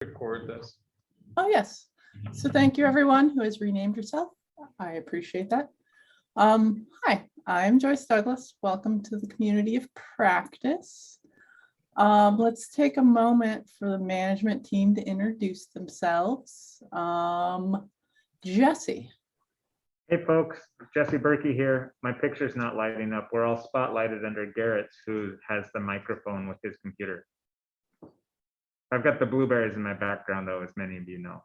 record this. Oh, yes. So thank you, everyone who has renamed yourself. I appreciate that. Hi, I'm Joyce Douglas. Welcome to the Community of Practice. Let's take a moment for the management team to introduce themselves. Jesse. Hey folks, Jesse Berkey here. My picture's not lighting up. We're all spotlighted under Garrett, who has the microphone with his computer. I've got the blueberries in my background though, as many of you know.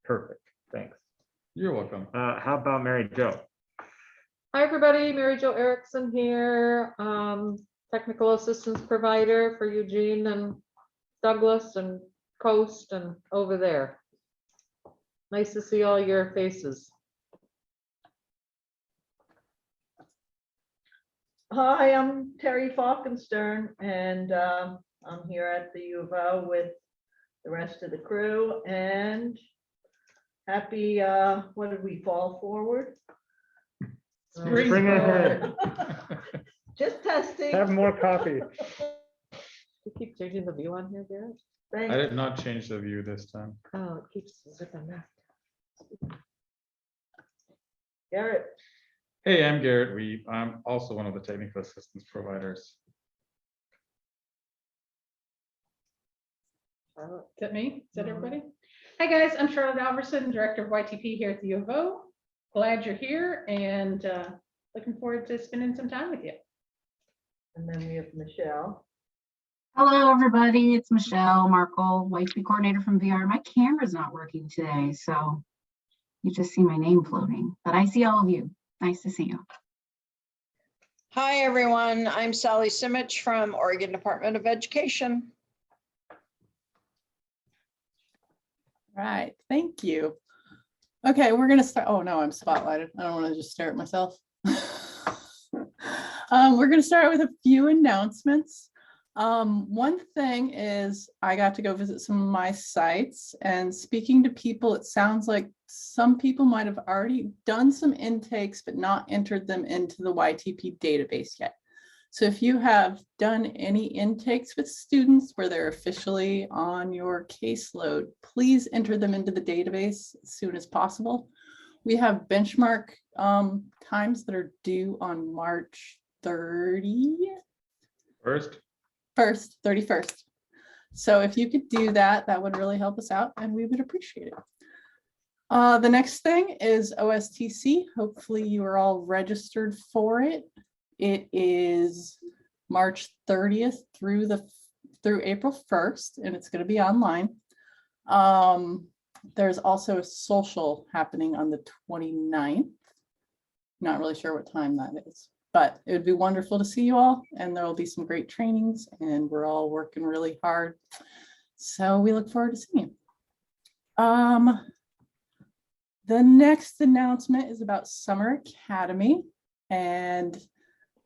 Perfect, thanks. You're welcome. How about Mary Jo? Hi, everybody. Mary Jo Erickson here, technical assistance provider for Eugene and Douglas and Coast and over there. Nice to see all your faces. Hi, I'm Terry Falkenstern, and I'm here at the U of O with the rest of the crew. And happy, what did we fall forward? Spring ahead. Just testing. Have more coffee. You keep changing the view on here, Garrett? I Thanks. did not change the view this time. Oh, it keeps zipping that. Garrett. Hey, I'm Garrett Weeb. I'm also one of the technical assistance providers. Charlotte. Is that me? Is that everybody? Hi, guys. I'm Charlotte Alverson, Director of YTP here at the U of O. Glad you're here and looking forward to spending some time with you. And then we have Michelle. Hello, everybody. It's Michelle Markle, YTP coordinator from VR. My camera's not working today, so you just see my name floating, but I see all of you. Nice to see you. Hi, everyone. I'm Sally Simich from Oregon Department of Education. Right, thank you. Okay, we're gonna start. Oh no, I'm spotlighted. I don't want to just stare at myself. We're gonna start with a few announcements. One thing is I got to go visit some of my sites, and speaking to people, it sounds like some people might have already done some intakes but not entered them into the YTP database yet. So if you have done any intakes with students where they're officially on your caseload, please enter them into the database as soon as possible. We have benchmark times that are due on March 30th. First, 31st. So if you could do that, that would really help us out and we would appreciate it. The next thing is OSTC. Hopefully you are all registered for it. It is March 30th through April 1st, and it's going to be online. There's also a social happening on the 29th. Not really sure what time that is, but it would be wonderful to see you all, and there will be some great trainings, and we're all working really hard. So we look forward to seeing you. The next announcement is about Summer Academy, and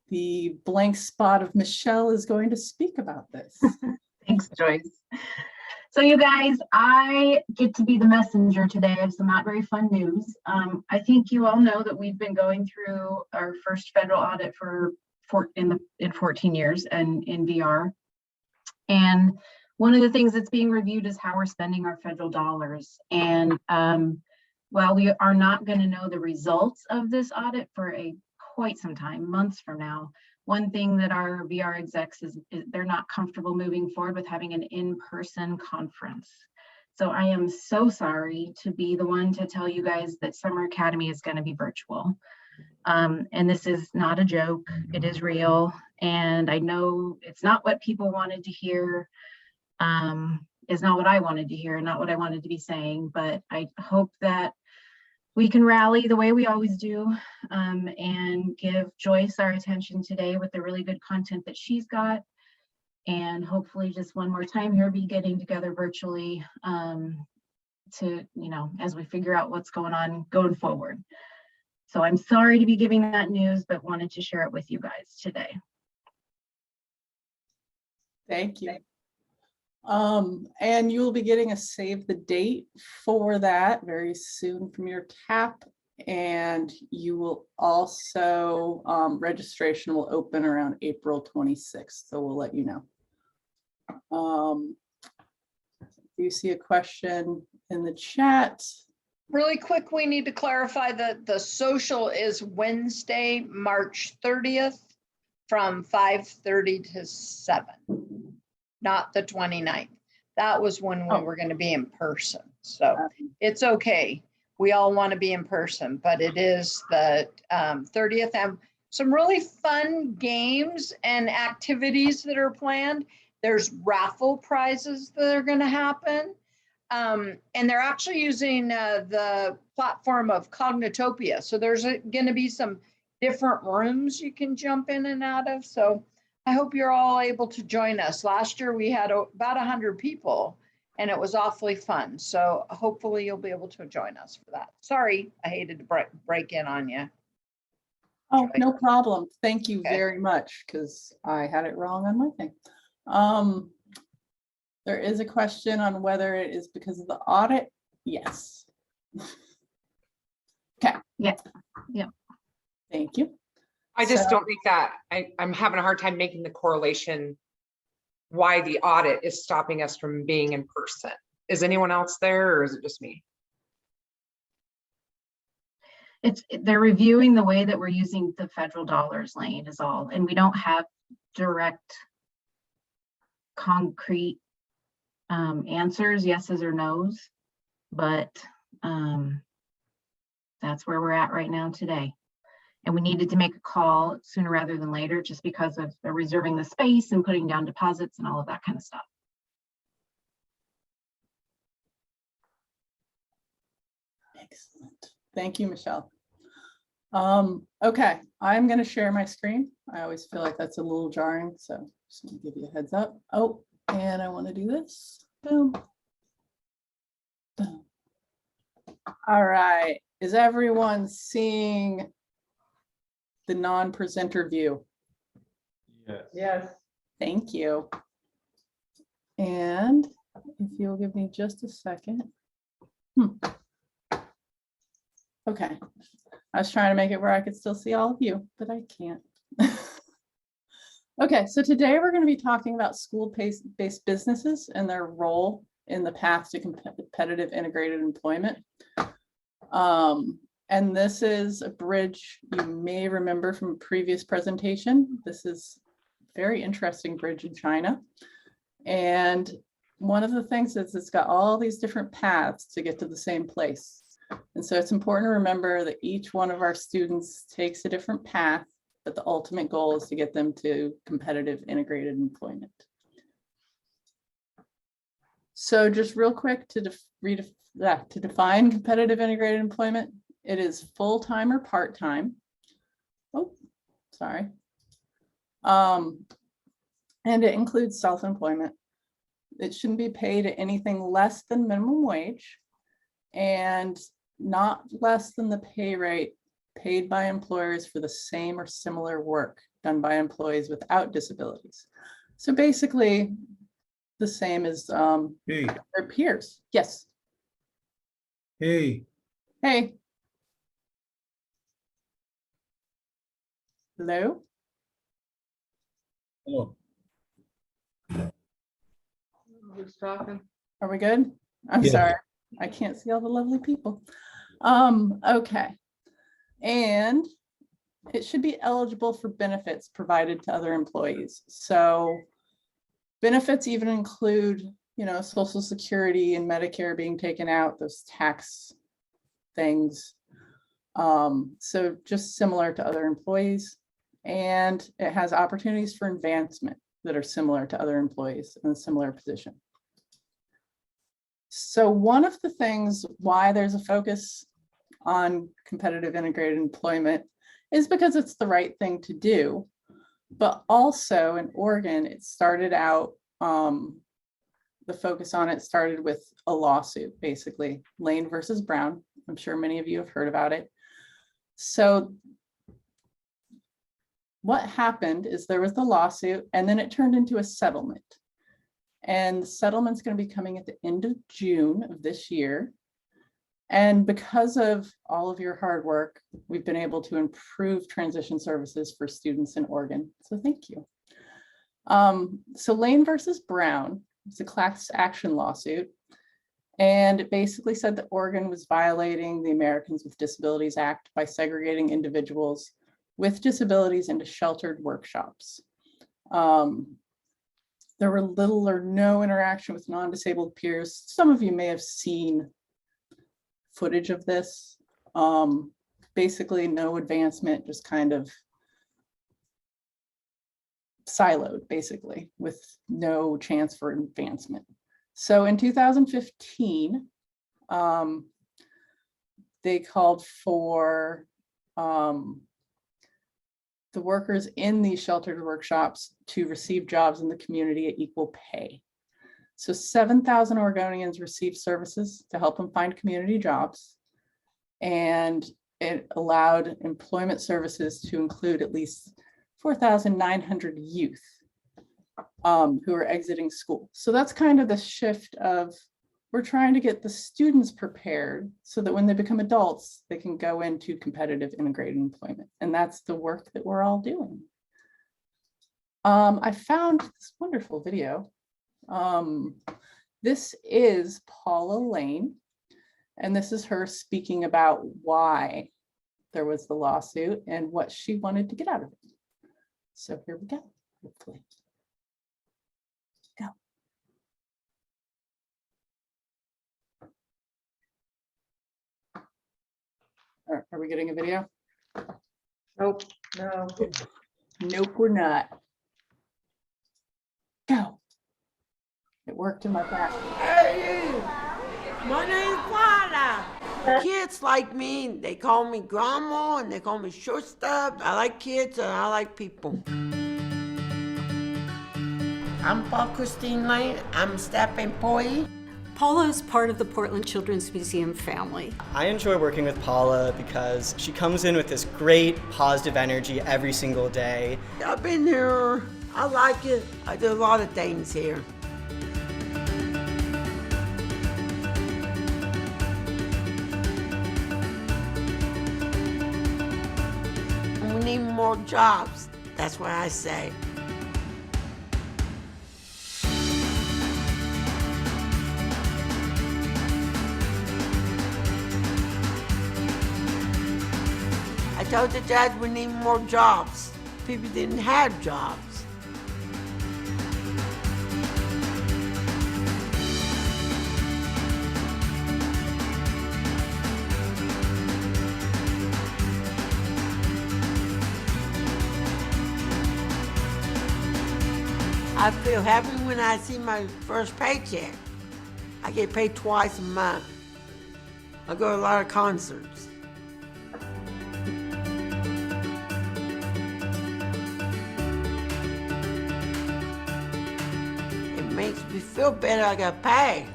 the blank spot of Michelle is going to speak about this. Thanks, Joyce. So you guys, I get to be the messenger today of some not very fun news. I think you all know that we've been going through our first federal audit in 14 years and in VR. And one of the things that's being reviewed is how we're spending our federal dollars. And while we are not going to know the results of this audit for quite some time, months from now, one thing that our VR execs is they're not comfortable moving forward with having an in-person conference. So I am so sorry to be the one to tell you guys that Summer Academy is going to be virtual. And this is not a joke, it is real. And I know it's not what people wanted to hear, is not what I wanted to hear, not what I wanted to be saying, but I hope that we can rally the way we always do and give Joyce our attention today with the really good content that she's got. And hopefully just one more time here, be getting together virtually to, as we figure out what's going on going forward. So I'm sorry to be giving that news, but wanted to share it with you guys today. Thank you. And you will be getting a save the date for that very soon from your TAP. And you will also, registration will open around April 26th. So we'll let you know. Do you see a question in the chat? Really quick, we need to clarify that the social is Wednesday, March 30th from 5:30 to 7, not the 29th. That was when we Oh. were going to be in person. So Um, it's okay. We all want to be in person, but it is the 30th, and some really fun games and activities that are planned. There's raffle prizes that are going to happen. And they're actually using the platform of Cognitopia. So there's going to be some different rooms you can jump in and out of. So I hope you're all able to join us. Last year we had about 100 people and it was awfully fun. So hopefully you'll be able to join us for that. Sorry, I hated to break in on you. Oh, no problem. Thank you Okay. very much, because I had it wrong on my thing. There is a question on whether it is because of the audit. Yes. Okay. Yeah. Yeah. Thank you. I just So- don't think that, I'm having a hard time making the correlation why the audit is stopping us from being in person. Is anyone else there or is it just me? They're reviewing the way that we're using the federal dollars, Lane, is all, and we don't have direct concrete answers, yeses or nos, but that's where we're at right now today. And we needed to make a call sooner rather than later, just because of the reserving the space and putting down deposits and all of that kind of stuff. Excellent. Thank you, Michelle. Okay, I'm going to share my screen. I always feel like that's a little jarring, so just going to give you a heads up. Oh, and I want to do this. Boom. Boom. All right. Is everyone seeing the non-presenter view? Yes. Yes. Thank you. And if you'll give me just a second. Okay, I was trying to make it where I could still see all of you, but I can't. Okay, so today we're going to be talking about school-based businesses and their role in the path to competitive integrated employment. And this is a bridge you may remember from a previous presentation. This is a very interesting bridge in China. And one of the things is it's got all these different paths to get to the same place. And so it's important to remember that each one of our students takes a different path, but the ultimate goal is to get them to competitive integrated employment. So just real quick to define competitive integrated employment, it is full-time or part-time. Oh, sorry. And it includes self-employment. It shouldn't be paid at anything less than minimum wage and not less than the pay rate paid by employers for the same or similar work done by employees without disabilities. So basically the same as Hey, their peers. Yes. hey, Hey. Hello? hello. Who's talking? Are we good? I'm Yeah. sorry. I can't see all the lovely people. Okay. And it should be eligible for benefits provided to other employees. So benefits even include, Social Security and Medicare being taken out, those tax things. So just similar to other employees. And it has opportunities for advancement that are similar to other employees in a similar position. So one of the things why there's a focus on competitive integrated employment is because it's the right thing to do. But also in Oregon, it started out, the focus on it started with a lawsuit, basically, Lane versus Brown. I'm sure many of you have heard about it. So what happened is there was the lawsuit and then it turned into a settlement. And the settlement's going to be coming at the end of June of this year. And because of all of your hard work, we've been able to improve transition services for students in Oregon. So thank you. So Lane versus Brown, it's a class action lawsuit. And it basically said that Oregon was violating the Americans with Disabilities Act by segregating individuals with disabilities into sheltered workshops. There were little or no interaction with non-disabled peers. Some of you may have seen footage of this. Basically no advancement, just kind of siloed, basically, with no chance for advancement. So in 2015, they called for the workers in these sheltered workshops to receive jobs in the community at equal pay. So 7,000 Oregonians received services to help them find community jobs. And it allowed employment services to include at least 4,900 youth who are exiting school. So that's kind of the shift of, we're trying to get the students prepared so that when they become adults, they can go into competitive integrated employment. And that's the work that we're all doing. I found this wonderful video. This is Paula Lane, and this is her speaking about why there was the lawsuit and what she wanted to get out of it. So here we go, hopefully. Go. Are we getting a video? Nope. No. Nope, we're not. Go. It worked in my back. Hey, my name's Paula. Kids like me, they call me grandma and they call me shortstop. I like kids and I like people. I'm Paul Christine Lane. I'm staff employee. Paula is part of the Portland Children's Museum family. I enjoy working with Paula because she comes in with this great positive energy every single day. I've been here. I like it. I do a lot of things here. We need more jobs. That's what I say. I told the judge we need more jobs. People didn't have jobs. I feel happy when I see my first paycheck. I get paid twice a month. I go to a lot of concerts. It makes me feel better I got paid.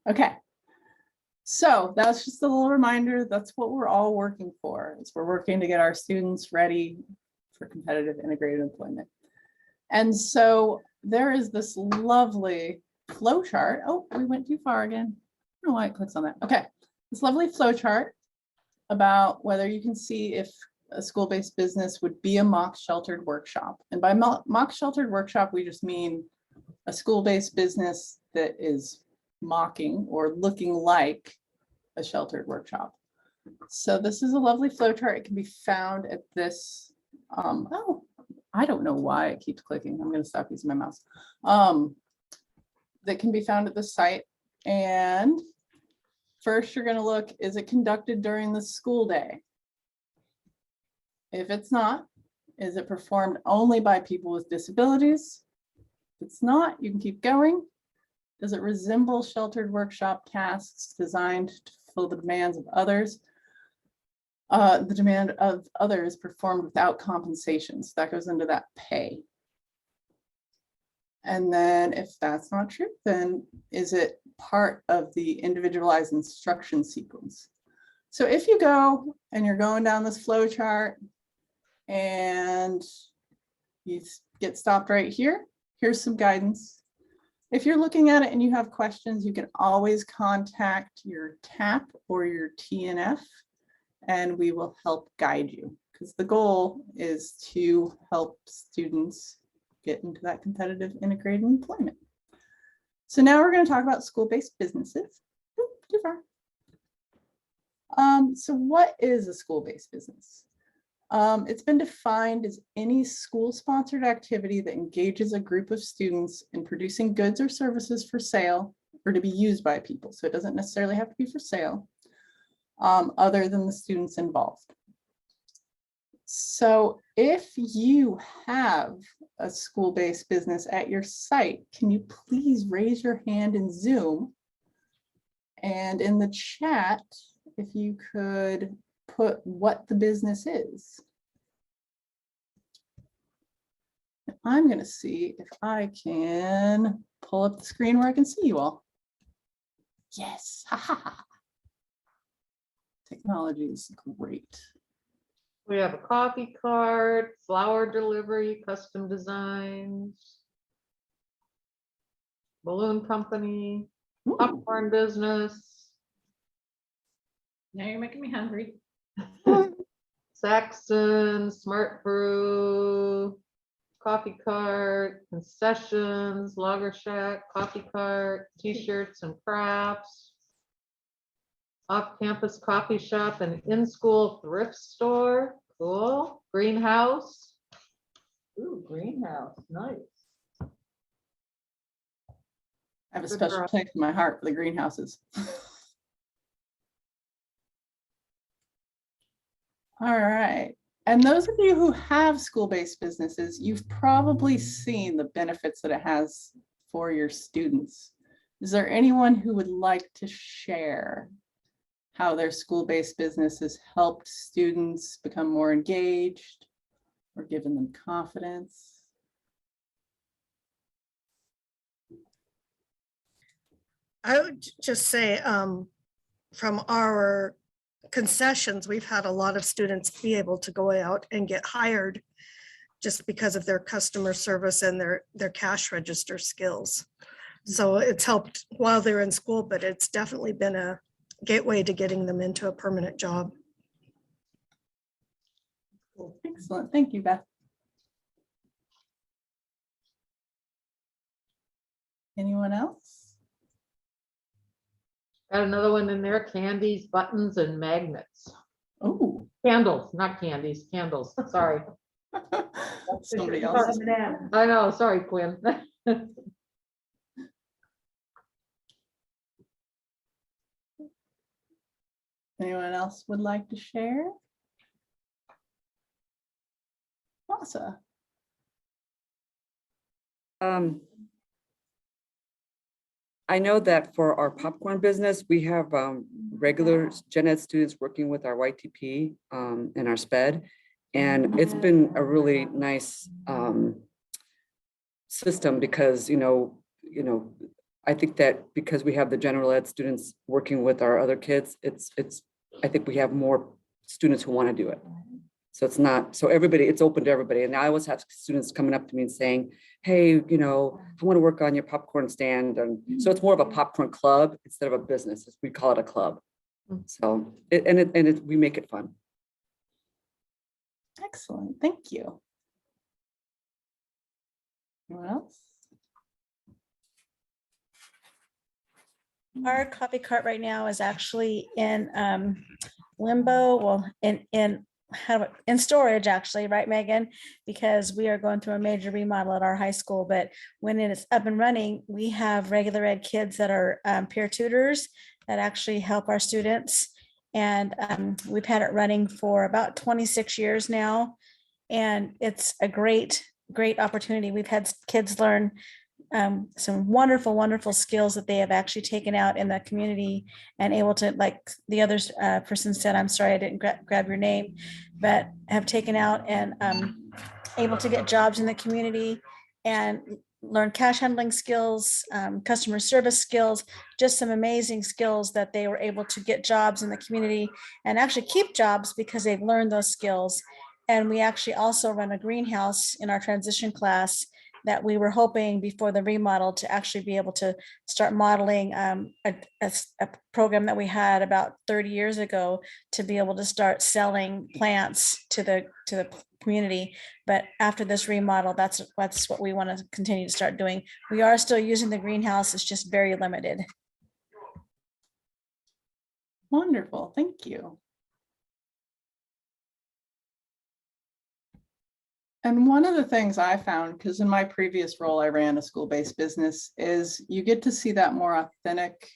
Okay. So that's just a little reminder. That's what we're all working for. Is we're working to get our students ready for competitive integrated employment. And so there is this lovely flow chart. Oh, we went too far again. I don't know why it clicks on that. Okay. This lovely flow chart about whether you can see if a school-based business would be a mock sheltered workshop. And by mock sheltered workshop, we just mean a school-based business that is mocking or looking like a sheltered workshop. So this is a lovely flow chart. It can be found at this. Oh, I don't know why it keeps clicking. I'm going to stop using my mouse. That can be found at the site. And first, you're going to look, is it conducted during the school day? If it's not, is it performed only by people with disabilities? If it's not, you can keep going. Does it resemble sheltered workshop tasks designed to fulfill the demands of others? The demand of others performed without compensation. So that goes into that pay. And then if that's not true, then is it part of the individualized instruction sequence? So if you go and you're going down this flow chart and you get stopped right here, here's some guidance. If you're looking at it and you have questions, you can always contact your TAP or your TNF, and we will help guide you, because the goal is to help students get into that competitive integrated employment. So now we're going to talk about school-based businesses. Oop, too far. So what is a school-based business? It's been defined as any school-sponsored activity that engages a group of students in producing goods or services for sale or to be used by people. So it doesn't necessarily have to be for sale, other than the students involved. So if you have a school-based business at your site, can you please raise your hand in Zoom? And in the chat, if you could put what the business is. I'm going to see if I can pull up the screen where I can see you all. Yes. Technology is great. We have a coffee cart, flower delivery, custom designs, balloon company, Ooh. popcorn business, Now you're making me hungry. Saxon, Smart Brew, coffee cart, concessions, Logger Shack, coffee cart, t-shirts and crafts, off-campus coffee shop and in-school thrift store. Cool. Greenhouse. Ooh, greenhouse, nice. I have a special place in my heart for the greenhouses. All right. And those of you who have school-based businesses, you've probably seen the benefits that it has for your students. Is there anyone who would like to share how their school-based business has helped students become more engaged or given them confidence? I would just say from our concessions, we've had a lot of students be able to go out and get hired just because of their customer service and their cash register skills. So it's helped while they're in school, but it's definitely been a gateway to getting them into a permanent job. Excellent. Thank you, Beth. Anyone else? Got another one in there, candies, buttons, and magnets. Oh, Candles, not candies, candles, sorry. somebody else. I know, sorry, Quinn. Anyone else would like to share? Masa. I know that for our popcorn business, we have regular gen ed students working with our YTP and our SPED. And it's been a really nice system because, I think that because we have the general ed students working with our other kids, I think we have more students who want to do it. So it's not, so everybody, it's open to everybody. And I always have students coming up to me and saying, hey, I want to work on your popcorn stand. And so it's more of a popcorn club instead of a business. We call it a club. So, we make it fun. Excellent. Thank you. Anyone else? Our coffee cart right now is actually in limbo, well, in storage actually, right, Megan? Because we are going through a major remodel at our high school, but when it is up and running, we have regular ed kids that are peer tutors that actually help our students. And we've had it running for about 26 years now. And it's a great opportunity. We've had kids learn some wonderful, wonderful skills that they have actually taken out in the community and able to, like the other person said, I'm sorry, I didn't grab your name, but have taken out and able to get jobs in the community and learn cash handling skills, customer service skills, just some amazing skills that they were able to get jobs in the community and actually keep jobs because they've learned those skills. And we actually also run a greenhouse in our transition class that we were hoping before the remodel to actually be able to start modeling a program that we had about 30 years ago to be able to start selling plants to the community. But after this remodel, that's what we want to continue to start doing. We are still using the greenhouse. It's just very limited. Wonderful, thank you. And one of the things I found, because in my previous role, I ran a school-based business, is you get to see that more authentic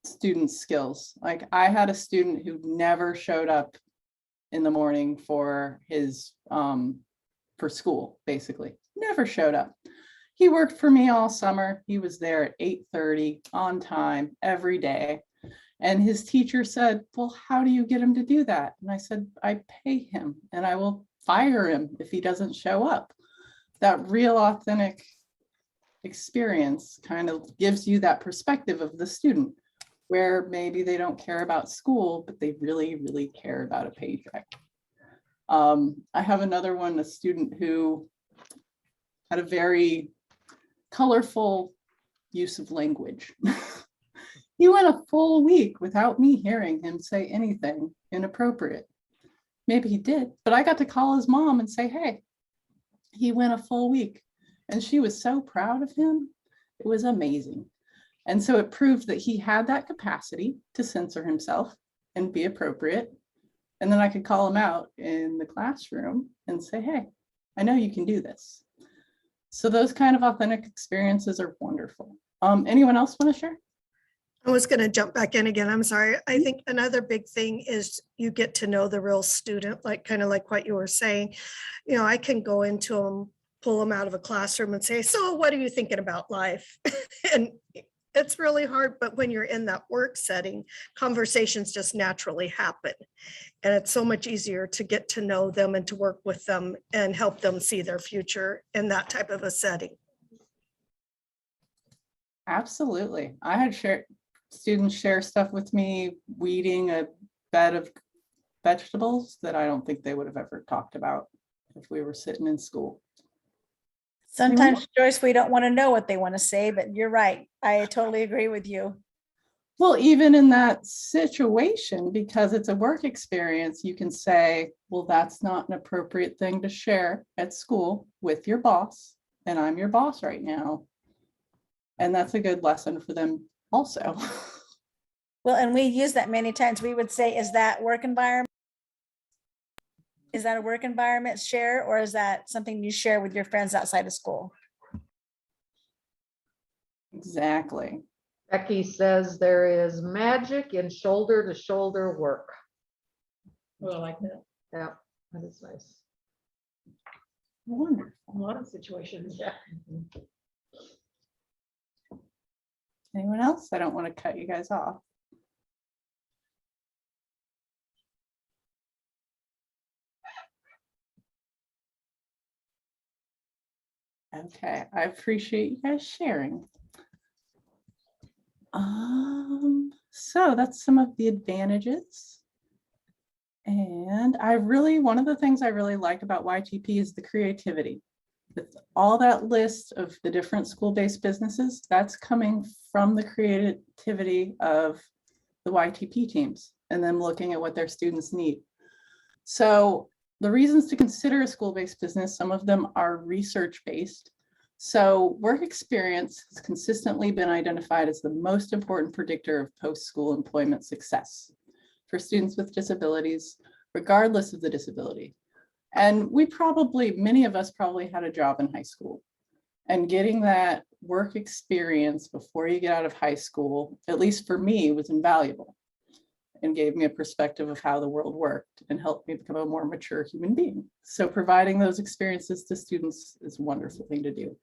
student skills. Like I had a student who never showed up in the morning for his, for school, basically, never showed up. He worked for me all summer. He was there at 8:30 on time every day. And his teacher said, well, how do you get him to do that? And I said, I pay him and I will fire him if he doesn't show up. That real authentic experience kind of gives you that perspective of the student where maybe they don't care about school, but they really, really care about a paycheck. I have another one, a student who had a very colorful use of language. He went a full week without me hearing him say anything inappropriate. Maybe he did, but I got to call his mom and say, hey, he went a full week. And she was so proud of him. It was amazing. And so it proved that he had that capacity to censor himself and be appropriate. And then I could call him out in the classroom and say, hey, I know you can do this. So those kind of authentic experiences are wonderful. Anyone else want to share? I was going to jump back in again. I'm sorry. I think another big thing is you get to know the real student, like kind of like what you were saying. You know, I can go into them, pull them out of a classroom and say, so what are you thinking about life? And it's really hard, but when you're in that work setting, conversations just naturally happen. And it's so much easier to get to know them and to work with them and help them see their future in that type of a setting. Absolutely. I had students share stuff with me, weeding a bed of vegetables that I don't think they would have ever talked about if we were sitting in school. Sometimes, Joyce, we don't want to know what they want to say, but you're right. I totally agree with you. Well, even in that situation, because it's a work experience, you can say, well, that's not an appropriate thing to share at school with your boss, and I'm your boss right now. And that's a good lesson for them also. Well, and we use that many times. We would say, is that work environment? Is that a work environment share, or is that something you share with your friends outside of school? Exactly. Becky says there is magic in shoulder to shoulder work. Well, I like that. Yeah, that is nice. Wonderful. A lot of situations. Yeah. Anyone else? I don't want to cut you guys off. Okay, I appreciate you guys sharing. So that's some of the advantages. And one of the things I really like about YTP is the creativity. With all that list of the different school-based businesses, that's coming from the creativity of the YTP teams and them looking at what their students need. So the reasons to consider a school-based business, some of them are research-based. So work experience has consistently been identified as the most important predictor of post-school employment success for students with disabilities, regardless of the disability. And many of us probably had a job in high school, and getting that work experience before you get out of high school, at least for me, was invaluable and gave me a perspective of how the world worked and helped me become a more mature human being. So providing those experiences to students is a wonderful thing to do.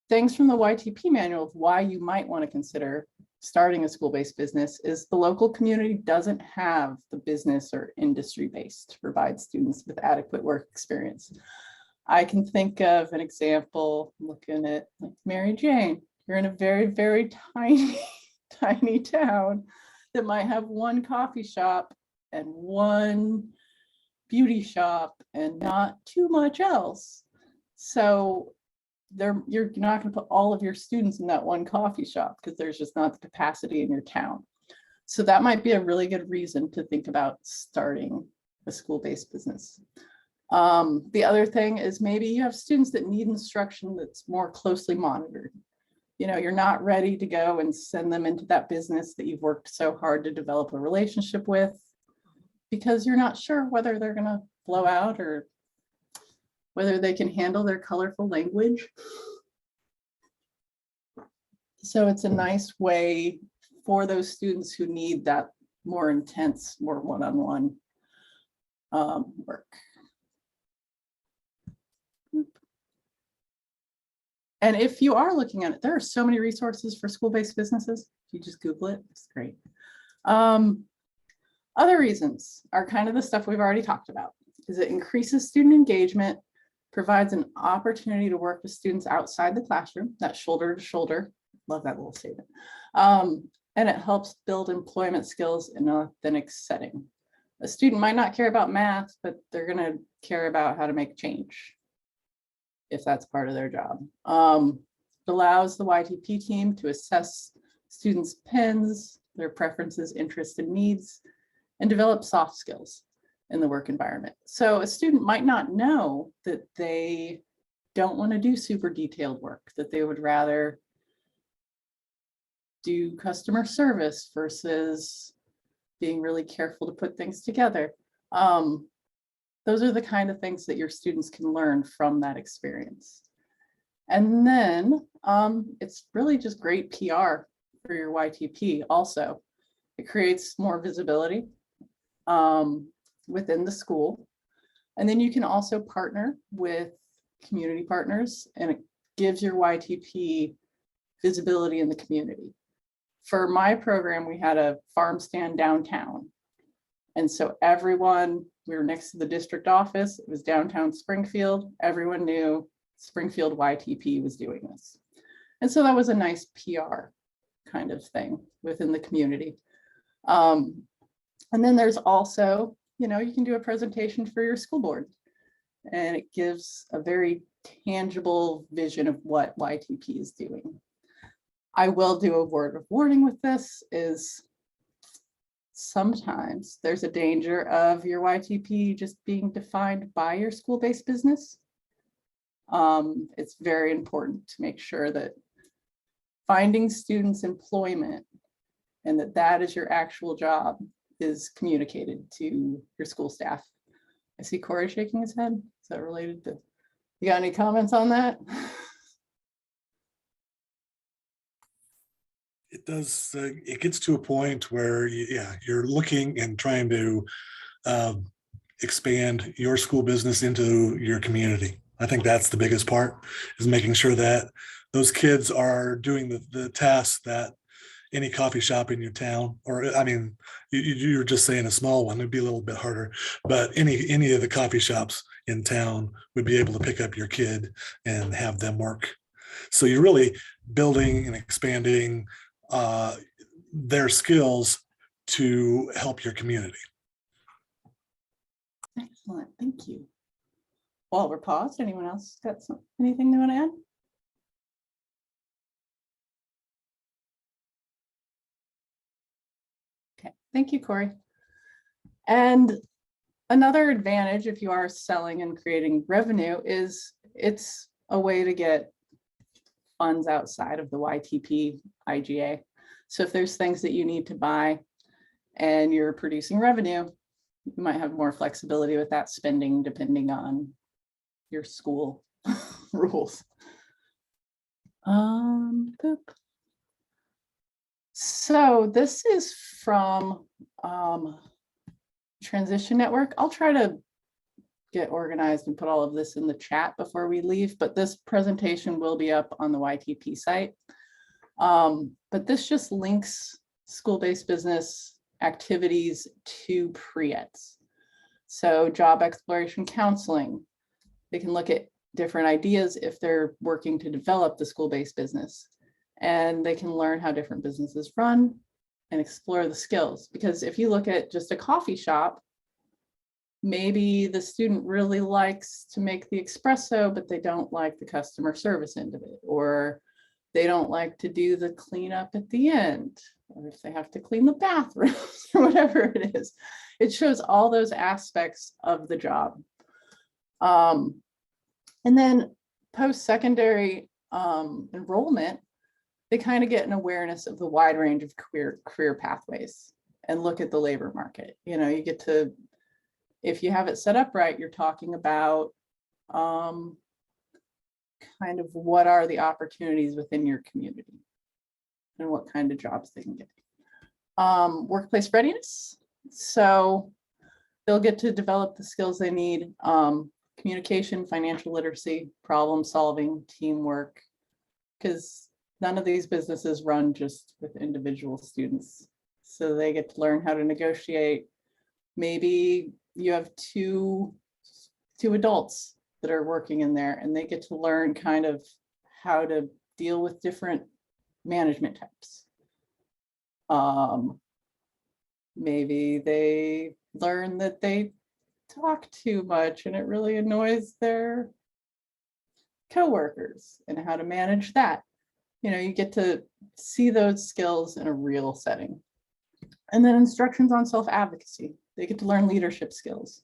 Things from the YTP manual of why you might want to consider starting a school-based business is the local community doesn't have the business or industry base to provide students with adequate work experience. I can think of an example, looking at like Mary Jane. You're in a very, very tiny, tiny town that might have one coffee shop and one beauty shop and not too much else. So you're not going to put all of your students in that one coffee shop because there's just not the capacity in your town. So that might be a really good reason to think about starting a school-based business. The other thing is maybe you have students that need instruction that's more closely monitored. You know, you're not ready to go and send them into that business that you've worked so hard to develop a relationship with because you're not sure whether they're going to blow out or whether they can handle their colorful language. So it's a nice way for those students who need that more intense, more one-on-one work. And if you are looking at it, there are so many resources for school-based businesses. If you just Google it, it's great. Other reasons are kind of the stuff we've already talked about, is it increases student engagement, provides an opportunity to work with students outside the classroom, that shoulder to shoulder. Love that little statement. And it helps build employment skills in an authentic setting. A student might not care about math, but they're going to care about how to make change if that's part of their job. It allows the YTP team to assess students' pens, their preferences, interests, and needs, and develop soft skills in the work environment. So a student might not know that they don't want to do super detailed work, that they would rather do customer service versus being really careful to put things together. Those are the kind of things that your students can learn from that experience. And then it's really just great PR for your YTP also. It creates more visibility within the school. And then you can also partner with community partners, and it gives your YTP visibility in the community. For my program, we had a farm stand downtown. And so everyone, we were next to the district office, it was downtown Springfield. Everyone knew Springfield YTP was doing this. And so that was a nice PR kind of thing within the community. And then there's also, you know, you can do a presentation for your school board, and it gives a very tangible vision of what YTP is doing. I will do a word of warning with this is sometimes there's a danger of your YTP just being defined by your school-based business. It's very important to make sure that finding students employment and that is your actual job is communicated to your school staff. I see Corey shaking his head. Is that related to, you got any comments on that? It does, it gets to a point where, you're looking and trying to expand your school business into your community. I think that's the biggest part, is making sure that those kids are doing the tasks that any coffee shop in your town, or I mean, you're just saying a small one, it'd be a little bit harder, but any of the coffee shops in town would be able to pick up your kid and have them work. So you're really building and expanding their skills to help your community. Excellent, thank you. While we're paused, anyone else got anything they want to add? Okay, thank you, Corey. And another advantage if you are selling and creating revenue is it's a way to get funds outside of the YTP IGA. So if there's things that you need to buy and you're producing revenue, you might have more flexibility with that spending depending on your school rules. So this is from Transition Network. I'll try to get organized and put all of this in the chat before we leave, but this presentation will be up on the YTP site. But this just links school-based business activities to pre-eds. So job exploration counseling, they can look at different ideas if they're working to develop the school-based business. And they can learn how different businesses run and explore the skills. Because if you look at just a coffee shop, maybe the student really likes to make the espresso, but they don't like the customer service end of it, or they don't like to do the cleanup at the end, or if they have to clean the bathrooms or whatever it is. It shows all those aspects of the job. And then post-secondary enrollment, they kind of get an awareness of the wide range of career pathways and look at the labor market. You know, you get to, if you have it set up right, you're talking about kind of what are the opportunities within your community and what kind of jobs they can get. Workplace readiness. So they'll get to develop the skills they need. Communication, financial literacy, problem solving, teamwork, because none of these businesses run just with individual students. So they get to learn how to negotiate. Maybe you have two adults that are working in there, and they get to learn kind of how to deal with different management types. Maybe they learn that they talk too much and it really annoys their coworkers, and how to manage that. You know, you get to see those skills in a real setting. And then instructions on self-advocacy. They get to learn leadership skills.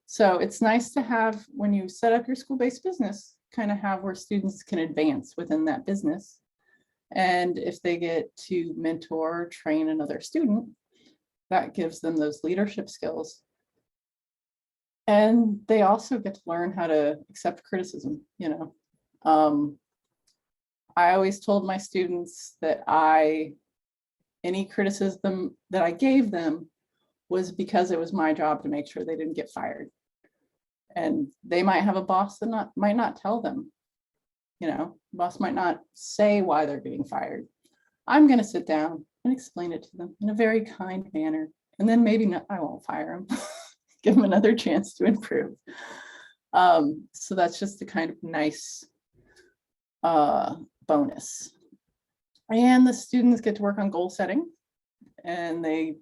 So it's nice to have, when you set up your school-based business, kind of have where students can advance within that business. And if they get to mentor, train another student, that gives them those leadership skills. And they also get to learn how to accept criticism, you know. I always told my students that any criticism that I gave them was because it was my job to make sure they didn't get fired. And they might have a boss that might not tell them, you know, boss might not say why they're getting fired. I'm going to sit down and explain it to them in a very kind manner. And then maybe I won't fire them, give them another chance to improve. So that's just a kind of nice bonus. And the students get to work on goal setting, and they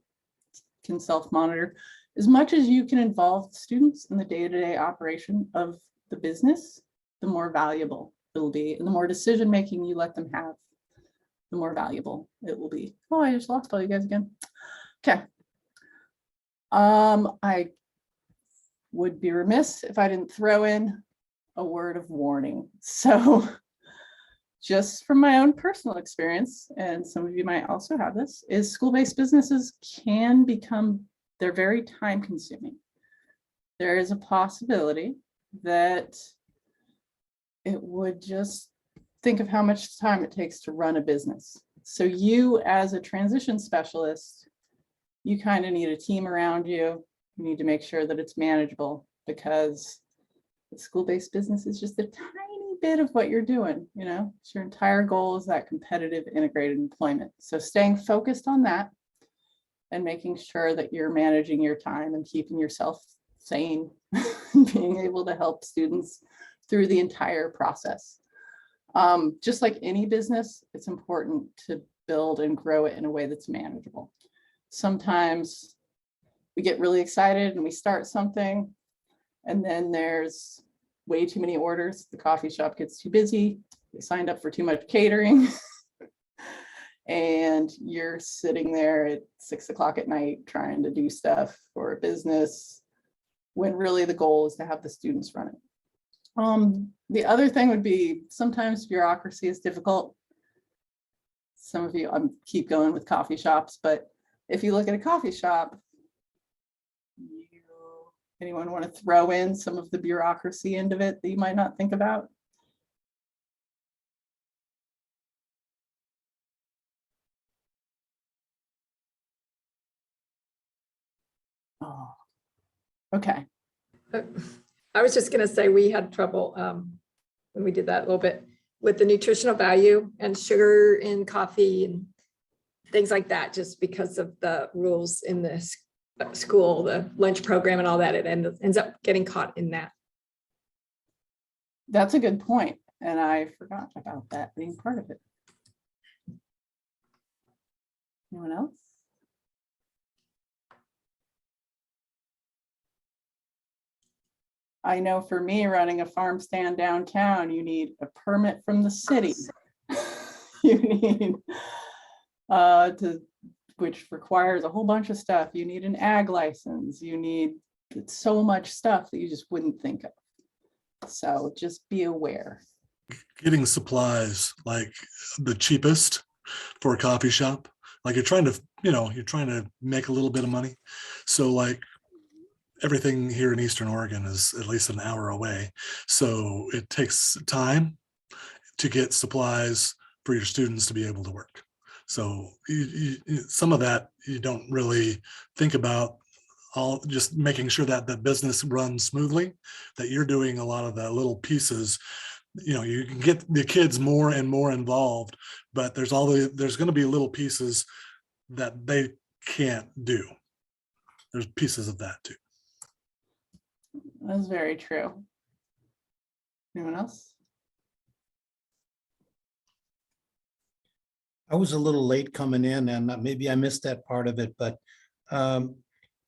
can self-monitor. As much as you can involve students in the day-to-day operation of the business, the more valuable it will be. And the more decision-making you let them have, the more valuable it will be. Oh, I just lost all you guys again. Okay. I would be remiss if I didn't throw in a word of warning. So just from my own personal experience, and some of you might also have this, is school-based businesses can become, they're very time consuming. There is a possibility that it would just, think of how much time it takes to run a business. So you, as a transition specialist, you kind of need a team around you. You need to make sure that it's manageable, because the school-based business is just a tiny bit of what you're doing. You know, it's your entire goal is that competitive integrated employment. So staying focused on that and making sure that you're managing your time and keeping yourself sane, and being able to help students through the entire process. Just like any business, it's important to build and grow it in a way that's manageable. Sometimes we get really excited and we start something, and then there's way too many orders. The coffee shop gets too busy. They signed up for too much catering. And you're sitting there at 6 o'clock at night trying to do stuff for a business, when really the goal is to have the students run it. The other thing would be, sometimes bureaucracy is difficult. Some of you, keep going with coffee shops, but if you look at a coffee shop, anyone want to throw in some of the bureaucracy end of it that you might not think about? Oh, okay. I was just going to say, we had trouble when we did that a little bit with the nutritional value and sugar in coffee and things like that, just because of the rules in this school, the lunch program and all that, it ends up getting caught in that. That's a good point, and I forgot about that being part of it. Anyone else? I know for me, running a farm stand downtown, you need a permit from the city. You need which requires a whole bunch of stuff. You need an ag license. You need so much stuff that you just wouldn't think of. So just be aware. Getting supplies like the cheapest for a coffee shop, like you're trying to make a little bit of money. So like everything here in Eastern Oregon is at least an hour away. So it takes time to get supplies for your students to be able to work. So some of that you don't really think about, all just making sure that the business runs smoothly, that you're doing a lot of the little pieces. You can get the kids more and more involved, but there's going to be little pieces that they can't do. There's pieces of that too. That's very true. Anyone else? I was a little late coming in and maybe I missed that part of it, but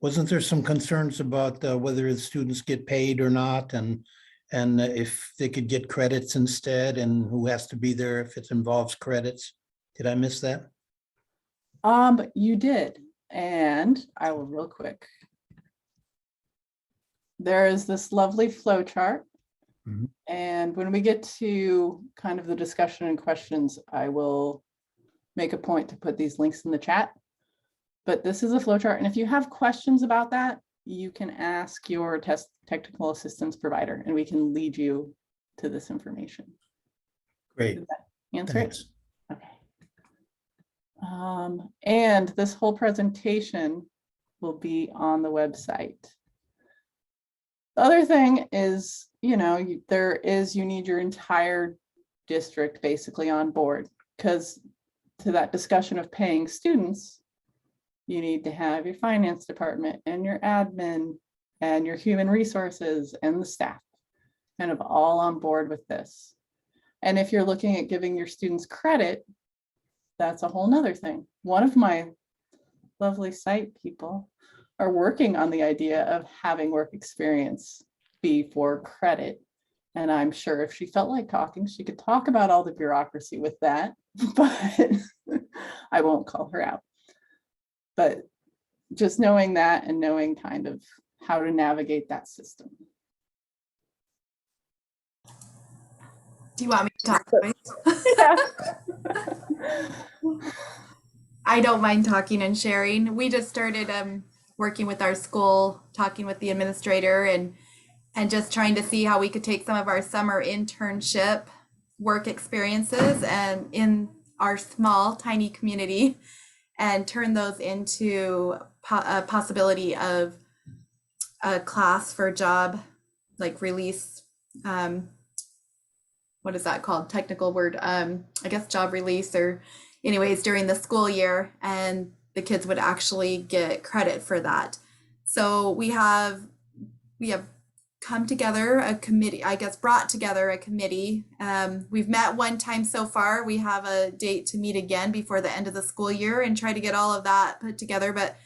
wasn't there some concerns about whether the students get paid or not, and if they could get credits instead, and who has to be there if it involves credits? Did I miss that? You did, and I will real quick. There is this lovely flow chart. And when we get to kind of the discussion and questions, I will make a point to put these links in the chat. But this is a flow chart. And if you have questions about that, you can ask your technical assistance provider and we can lead you to this information. Great. Did that answer Thanks. it? Okay. And this whole presentation will be on the website. The other thing is, you need your entire district basically on board, because to that discussion of paying students, you need to have your finance department and your admin and your human resources and the staff kind of all on board with this. And if you're looking at giving your students credit, that's a whole nother thing. One of my lovely site people are working on the idea of having work experience be for credit. And I'm sure if she felt like talking, she could talk about all the bureaucracy with that, but I won't call her out. But just knowing that and knowing kind of how to navigate that system. Do you want me to talk? I don't mind talking and sharing. We just started working with our school, talking with the administrator and just trying to see how we could take some of our summer internship work experiences and in our small, tiny community and turn those into a possibility of a class for job, like release. What is that called? Technical word. I guess job release, or anyways, during the school year, and the kids would actually get credit for that. So we have come together a committee, brought together a committee. We've met one time so far. We have a date to meet again before the end of the school year and try to get all of that put together. But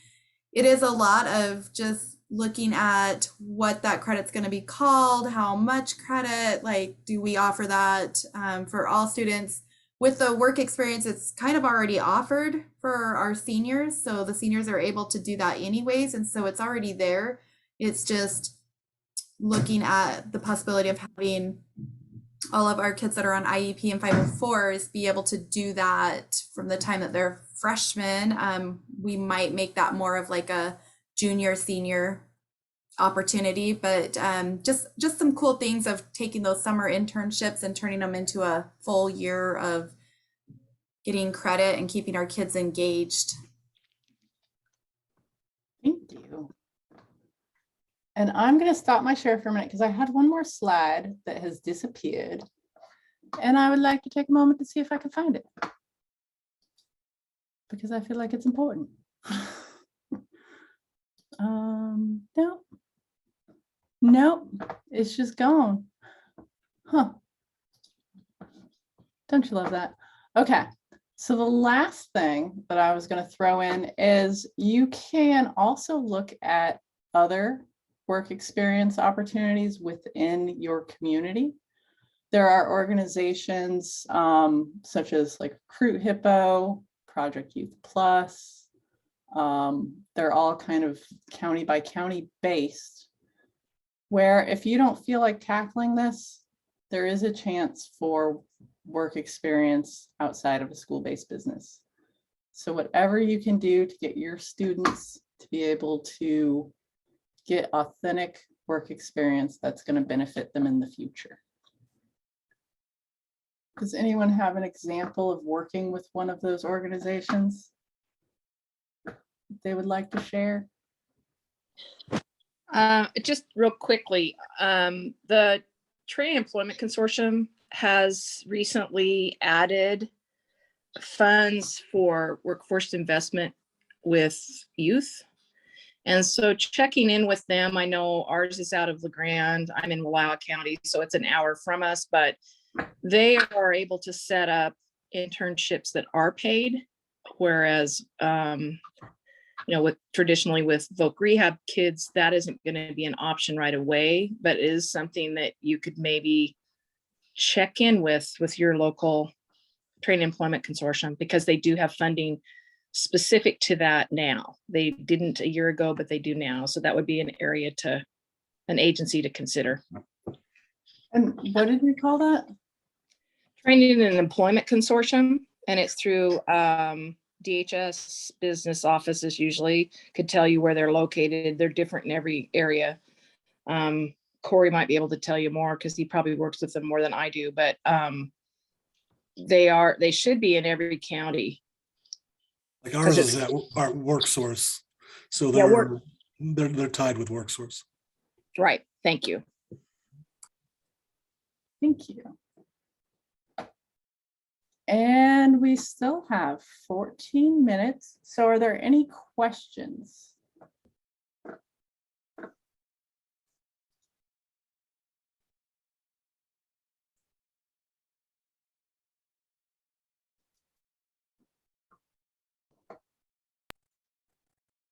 it is a lot of just looking at what that credit's going to be called, how much credit, like, do we offer that for all students? With the work experience, it's kind of already offered for our seniors. So the seniors are able to do that anyways. And so it's already there. It's just looking at the possibility of having all of our kids that are on IEP and 504s be able to do that from the time that they're freshmen. We might make that more of like a junior, senior opportunity, but just some cool things of taking those summer internships and turning them into a full year of getting credit and keeping our kids engaged. Thank you. And I'm going to stop my share for a minute because I had one more slide that has disappeared. And I would like to take a moment to see if I can find it. Because I feel like it's important. No. Nope, it's just gone. Huh. Don't you love that? Okay, so the last thing that I was going to throw in is you can also look at other work experience opportunities within your community. There are organizations such as like Recruit Hippo, Project Youth Plus. They're all kind of county by county based, where if you don't feel like tackling this, there is a chance for work experience outside of a school-based business. So whatever you can do to get your students to be able to get authentic work experience that's going to benefit them in the future. Does anyone have an example of working with one of those organizations they would like to share? Just real quickly, the Training Employment Consortium has recently added funds for workforce investment with youth. And so checking in with them, I know ours is out of LeGrand. I'm in Wallowa County, so it's an hour from us, but they are able to set up internships that are paid, whereas with traditionally with voc rehab kids, that isn't going to be an option right away, but it is something that you could maybe check in with your local Training Employment Consortium, because they do have funding specific to that now. They didn't a year ago, but they do now. So that would be an agency to consider. And what did you call that? Training and Employment Consortium, and it's through DHS business offices. Usually could tell you where they're located. They're different in every area. Corey might be able to tell you more because he probably works with them more than I do, but they should be in every county. Like ours is at our WorkSource. So Yeah, they're tied with WorkSource. Right. Thank you. Thank you. And we still have 14 minutes. So are there any questions?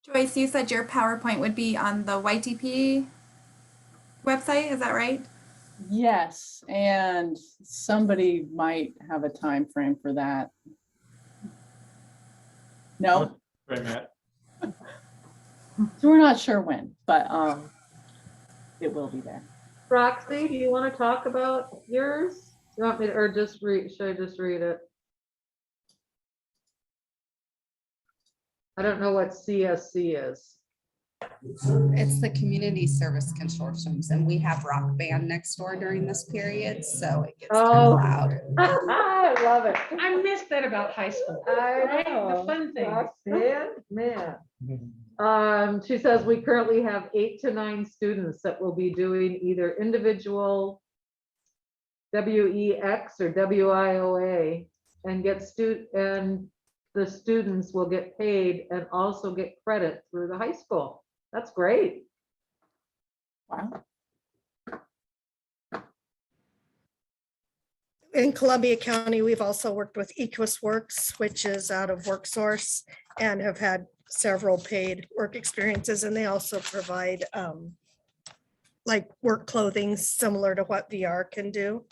Joyce, you said your PowerPoint would be on the YTP website, is that right? Yes, and somebody might have a time frame for that. No? Wait a minute. So we're not sure when, but it will be there. Roxy, do you want to talk about yours? You want me to, or just read, should I just read it? I don't know what CSC is. It's the Community Service Consortiums, and we have Rock Band next door during this period, so it gets kind of loud. I love it. I miss that about high school. I Right? know. The fun things. Rock band, man. She says we currently have 8 to 9 students that will be doing either individual WEX or WIOA and the students will get paid and also get credit through the high school. That's great. Wow. In Columbia County, we've also worked with EquusWorks, which is out of WorkSource, and have had several paid work experiences, and they also provide like work clothing similar to what VR can do,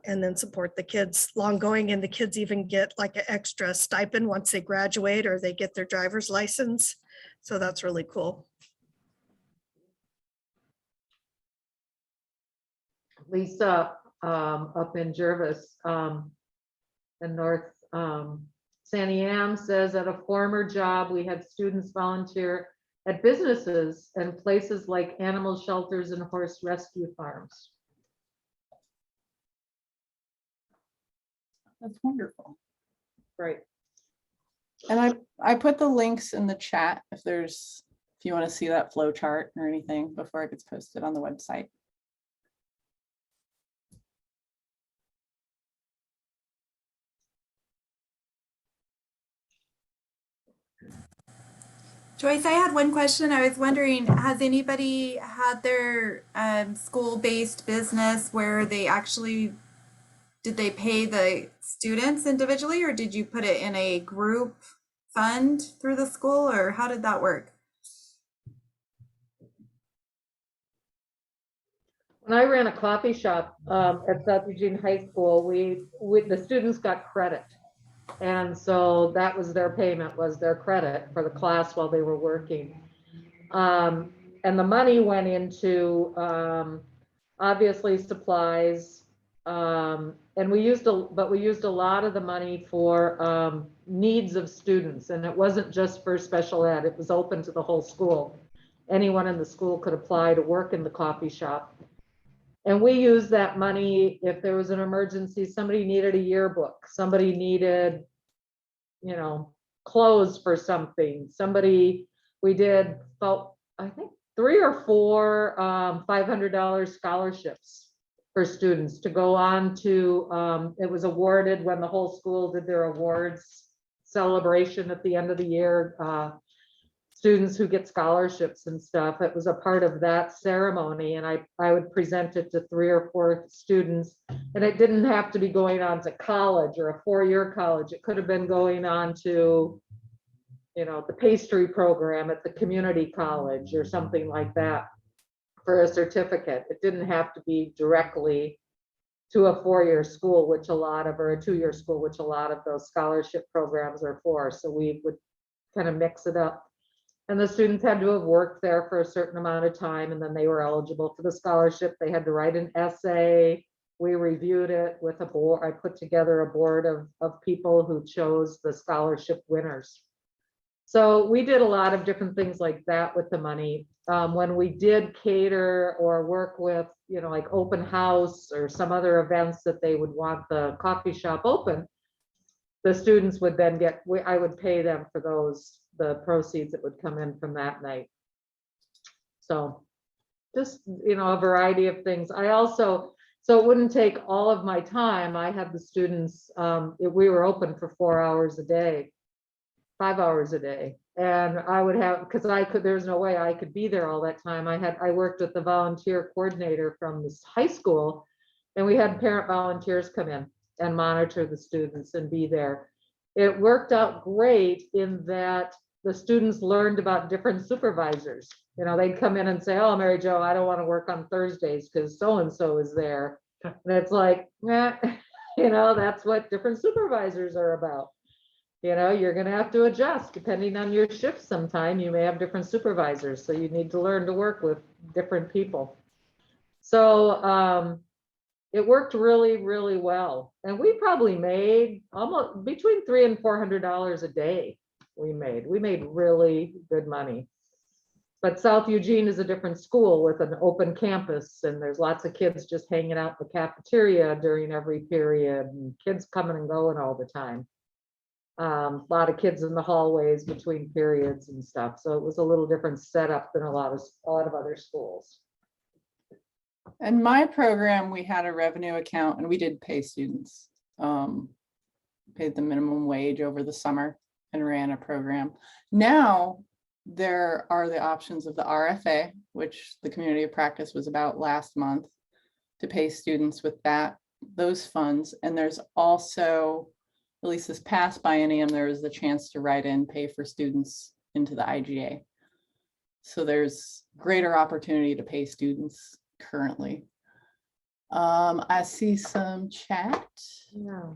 and then support the kids long going, and the kids even get like an extra stipend once they graduate or they get their driver's license. So that's really cool. Lisa up in Jervis in North Sandy Am says at a former job, we had students volunteer at businesses and places like animal shelters and horse rescue farms. That's wonderful. Great. And I put the links in the chat if you want to see that flow chart or anything before it gets posted on the website. Joyce, I had one question. I was wondering, has anybody had their school-based business where they actually, did they pay the students individually, or did you put it in a group fund through the school, or how did that work? When I ran a coffee shop at South Eugene High School, the students got credit. And so that was their payment, was their credit for the class while they were working. And the money went into obviously supplies. And we used a lot of the money for needs of students. And it wasn't just for special ed, it was open to the whole school. Anyone in the school could apply to work in the coffee shop. And we used that money if there was an emergency, somebody needed a yearbook, somebody needed, you know, clothes for something, we did about, I think, 3 or 4 $500 scholarships for students to go on to, it was awarded when the whole school did their awards celebration at the end of the year. Students who get scholarships and stuff, it was a part of that ceremony, and I would present it to 3 or 4 students, and it didn't have to be going on to college or a 4-year college. It could have been going on to, you know, the pastry program at the community college or something like that for a certificate. It didn't have to be directly to a 4-year school, which a lot of, or a 2-year school, which a lot of those scholarship programs are for. So we would kind of mix it up. And the students had to have worked there for a certain amount of time, and then they were eligible for the scholarship. They had to write an essay. We reviewed it with a board. I put together a board of people who chose the scholarship winners. So we did a lot of different things like that with the money. When we did cater or work with, you know, like open house or some other events that they would want the coffee shop open, the students would then get, I would pay them for those, the proceeds that would come in from that night. So just, you know, a variety of things. I also, so it wouldn't take all of my time. I had the students, we were open for 4 hours a day, 5 hours a day. And I would have, because there's no way I could be there all that time. I worked with the volunteer coordinator from this high school, and we had parent volunteers come in and monitor the students and be there. It worked out great in that the students learned about different supervisors. You know, they'd come in and say, oh, Mary Jo, I don't want to work on Thursdays because so-and-so is there. And it's like, eh, you know, that's what different supervisors are about. You know, you're going to have to adjust depending on your shift sometime. You may have different supervisors, so you need to learn to work with different people. So it worked really, really well. And we probably made almost between $300 and $400 a day. We made really good money. But South Eugene is a different school with an open campus, and there's lots of kids just hanging out in the cafeteria during every period, and kids coming and going all the time. A lot of kids in the hallways between periods and stuff. So it was a little different setup than a lot of other schools. In my program, we had a revenue account and we did pay students, paid the minimum wage over the summer and ran a program. Now there are the options of the RFA, which the community of practice was about last month, to pay students with those funds. And there's also, at least this past biennium, there is the chance to write in, pay for students into the IGA. So there's greater opportunity to pay students currently. I see some chat. Yeah.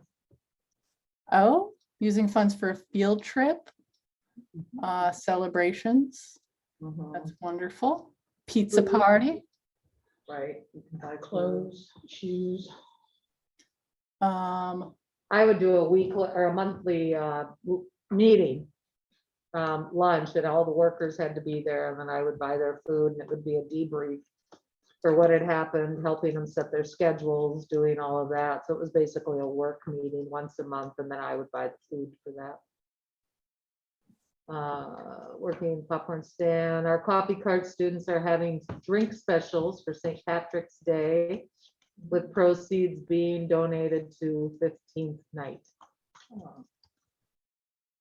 Oh, using funds for a field trip, celebrations. That's wonderful. Pizza party. Right. You can buy clothes, shoes. I would do a weekly or a monthly meeting, lunch, and all the workers had to be there, and then I would buy their food, and it would be a debrief for what had happened, helping them set their schedules, doing all of that. So it was basically a work meeting once a month, and then I would buy the food for that. Working popcorn stand. Our coffee cart students are having drink specials for St. Patrick's Day, with proceeds being donated to 15th Night. Oh.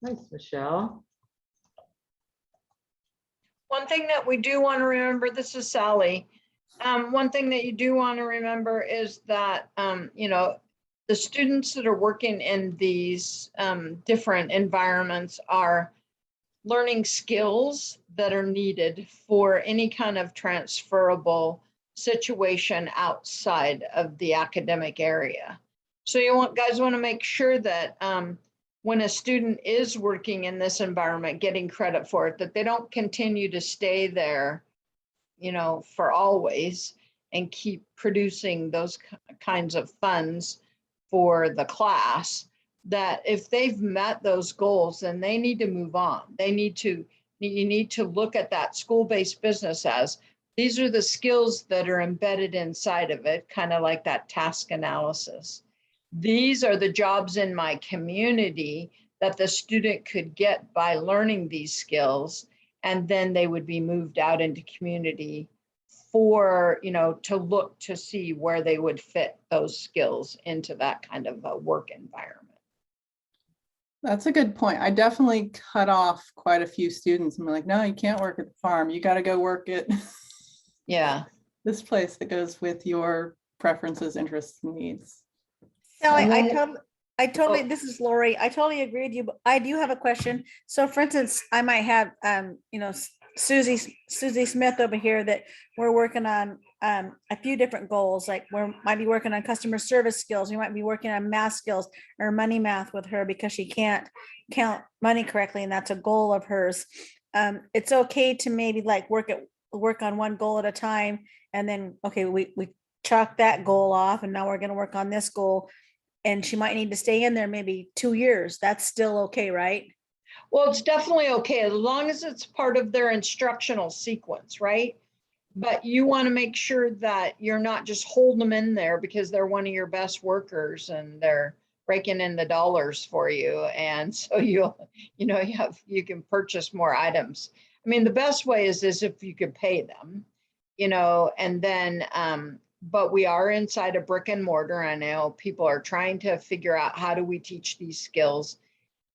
Nice, Michelle. One thing that we do want to remember, this is Sally. One thing that you do want to remember is that, you know, the students that are working in these different environments are learning skills that are needed for any kind of transferable situation outside of the academic area. So you guys want to make sure that when a student is working in this environment, getting credit for it, that they don't continue to stay there, you know, for always and keep producing those kinds of funds for the class, that if they've met those goals, then they need to move on. You need to look at that school-based business as, these are the skills that are embedded inside of it, kind of like that task analysis. These are the jobs in my community that the student could get by learning these skills, and then they would be moved out into community for, you know, to look to see where they would fit those skills into that kind of a work environment. That's a good point. I definitely cut off quite a few students. I'm like, no, you can't work at the farm. You got to go work at Yeah, this place that goes with your preferences, interests, and needs. Sally, And I totally, this is Lori. I totally agree with you, but I do have a question. So for instance, I might have, you know, Susie Smith over here that we're working on a few different goals. Like might be working on customer service skills. We might be working on math skills or money math with her because she can't count money correctly. And that's a goal of hers. It's okay to maybe like work on one goal at a time. And then, okay, we chalk that goal off and now we're going to work on this goal. And she might need to stay in there maybe 2 years. That's still okay, right? well, it's definitely okay, as long as it's part of their instructional sequence, right? But you want to make sure that you're not just holding them in there because they're one of your best workers and they're raking in the dollars for you. And so you can purchase more items. I mean, the best way is if you could pay them, you know, and then, but we are inside a brick and mortar. I know people are trying to figure out how do we teach these skills.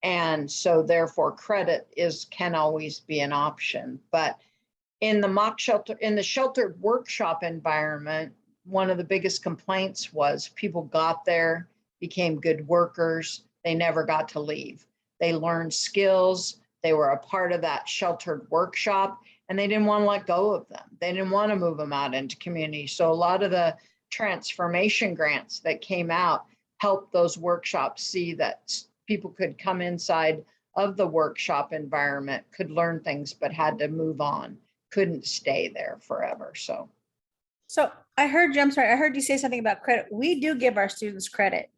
And so therefore credit can always be an option. But in the sheltered workshop environment, one of the biggest complaints was people got there, became good workers. They never got to leave. They learned skills. They were a part of that sheltered workshop and they didn't want to let go of them. They didn't want to move them out into community. So a lot of the transformation grants that came out helped those workshops see that people could come inside of the workshop environment, could learn things, but had to move on, couldn't stay there forever. So I heard you, I'm sorry, I heard you say something about credit. We do give our students credit.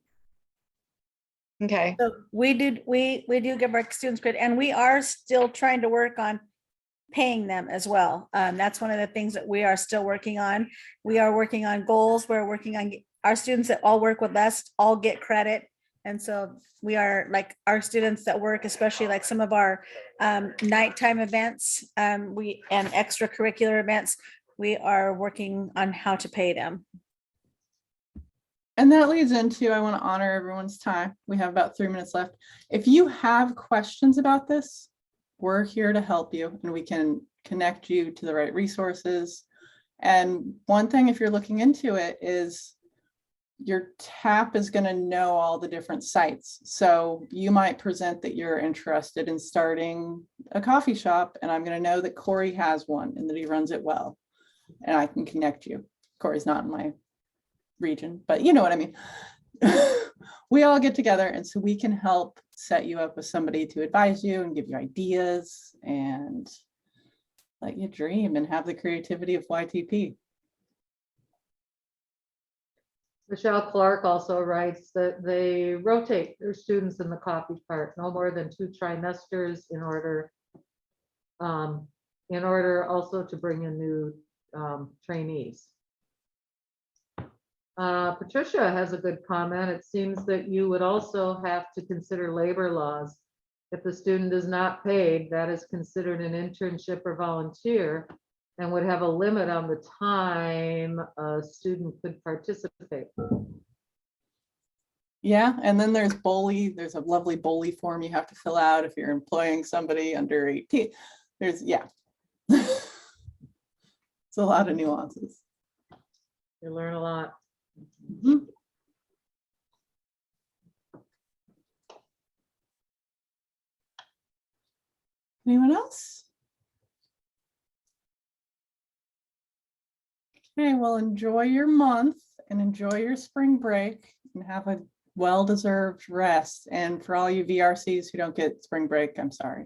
Okay. So we do give our students credit, and we are still trying to work on paying them as well. That's one of the things that we are still working on. We are working on goals. We're working on our students that all work with us all get credit. And so we are like our students that work, especially like some of our nighttime events, and extracurricular events, we are working on how to pay them. And that leads into, I want to honor everyone's time. We have about 3 minutes left. If you have questions about this, we're here to help you and we can connect you to the right resources. And one thing, if you're looking into it, is your TAP is going to know all the different sites. So you might present that you're interested in starting a coffee shop, and I'm going to know that Corey has one and that he runs it well, and I can connect you. Corey's not in my region, but you know what I mean. We all get together, and so we can help set you up with somebody to advise you and give you ideas and let you dream and have the creativity of YTP. Michelle Clark also writes that they rotate their students in the coffee cart no more than 2 trimesters in order also to bring in new trainees. Patricia has a good comment. It seems that you would also have to consider labor laws. If the student is not paid, that is considered an internship or volunteer and would have a limit on the time a student could participate. Yeah, and then there's BOLI. There's a lovely BOLI form you have to fill out if you're employing somebody under 18. It's a lot of nuances. You learn a lot. Mhm. Anyone else? Okay, well, enjoy your month and enjoy your spring break and have a well-deserved rest. And for all you VRCs who don't get spring break, I'm sorry.